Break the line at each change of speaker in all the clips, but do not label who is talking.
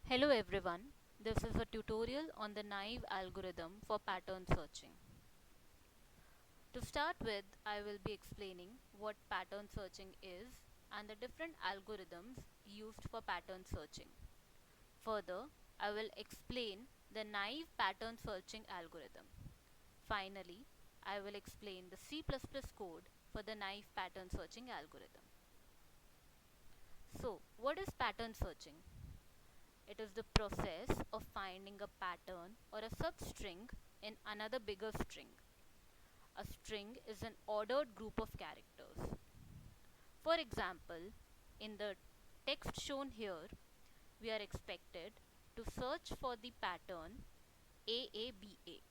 Hello everyone, this is a tutorial on the naive algorithm for pattern searching. To start with, I will be explaining what pattern searching is and the different algorithms used for pattern searching. Further, I will explain the naive pattern searching algorithm. Finally, I will explain the C++ code for the naive pattern searching algorithm. So, what is pattern searching? It is the process of finding a pattern or a substring in another bigger string. A string is an ordered group of characters. For example, in the text shown here, we are expected to search for the pattern AABA.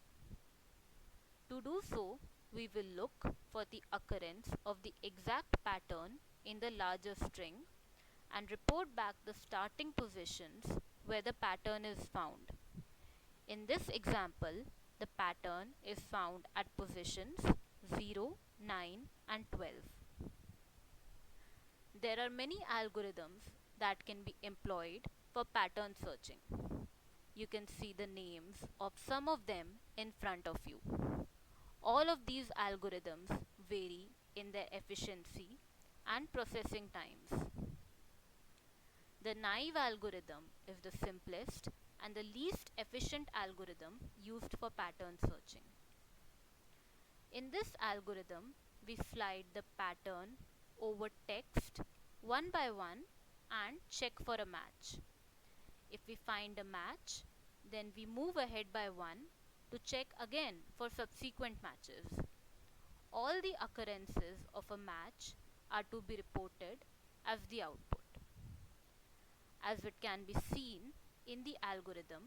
To do so, we will look for the occurrence of the exact pattern in the larger string and report back the starting positions where the pattern is found. In this example, the pattern is found at positions 0, 9 and 12. There are many algorithms that can be employed for pattern searching. You can see the names of some of them in front of you. All of these algorithms vary in their efficiency and processing times. The naive algorithm is the simplest and the least efficient algorithm used for pattern searching. In this algorithm, we slide the pattern over text one by one and check for a match. If we find a match, then we move ahead by one to check again for subsequent matches. All the occurrences of a match are to be reported as the output. As it can be seen in the algorithm,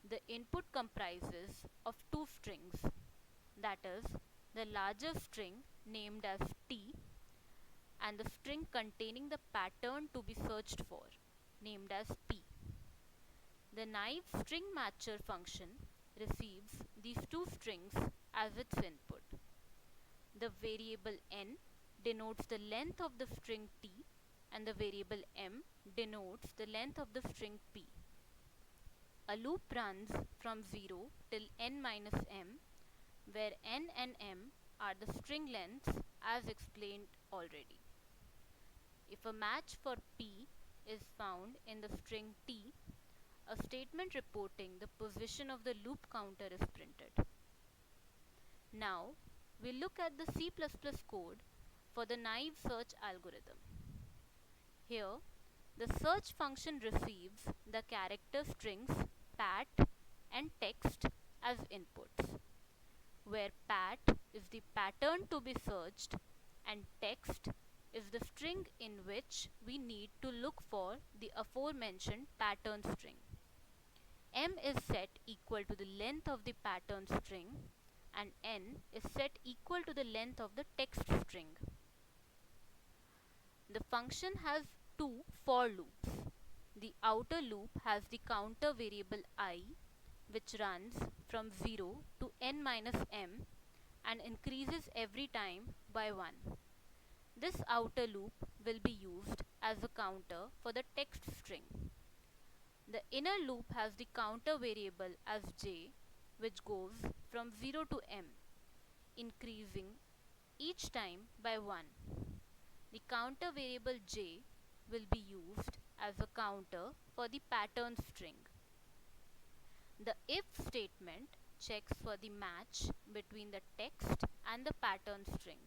the input comprises of two strings, that is, the larger string named as T and the string containing the pattern to be searched for, named as P. The naive string matcher function receives these two strings as its input. The variable n denotes the length of the string T and the variable m denotes the length of the string P. A loop runs from 0 till n minus m, where n and m are the string lengths as explained already. If a match for P is found in the string T, a statement reporting the position of the loop counter is printed. Now, we look at the C++ code for the naive search algorithm. Here, the search function receives the character strings pat and text as inputs, where pat is the pattern to be searched and text is the string in which we need to look for the aforementioned pattern string. M is set equal to the length of the pattern string and n is set equal to the length of the text string. The function has two for loops. The outer loop has the counter variable I, which runs from 0 to n minus m and increases every time by 1. This outer loop will be used as a counter for the text string. The inner loop has the counter variable as j, which goes from 0 to m, increasing each time by 1. The counter variable j will be used as a counter for the pattern string. The if statement checks for the match between the text and the pattern string.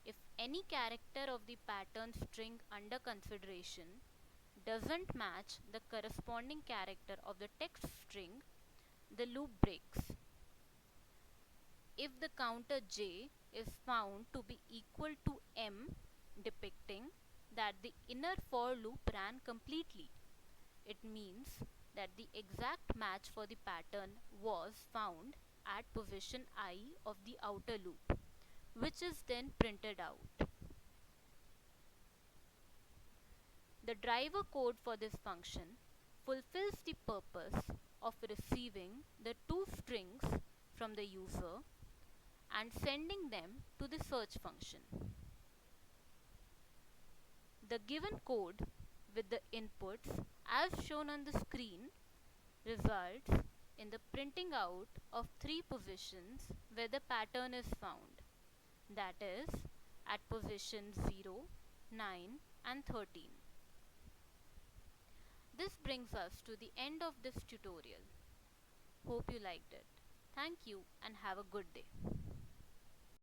If any character of the pattern string under consideration doesn't match the corresponding character of the text string, the loop breaks. If the counter j is found to be equal to m, depicting that the inner for loop ran completely, it means that the exact match for the pattern was found at position I of the outer loop, which is then printed out. The driver code for this function fulfills the purpose of receiving the two strings from the user and sending them to the search function. The given code with the inputs as shown on the screen results in the printing out of three positions where the pattern is found, that is at position 0, 9 and 13. This brings us to the end of this tutorial. Hope you liked it. Thank you and have a good day.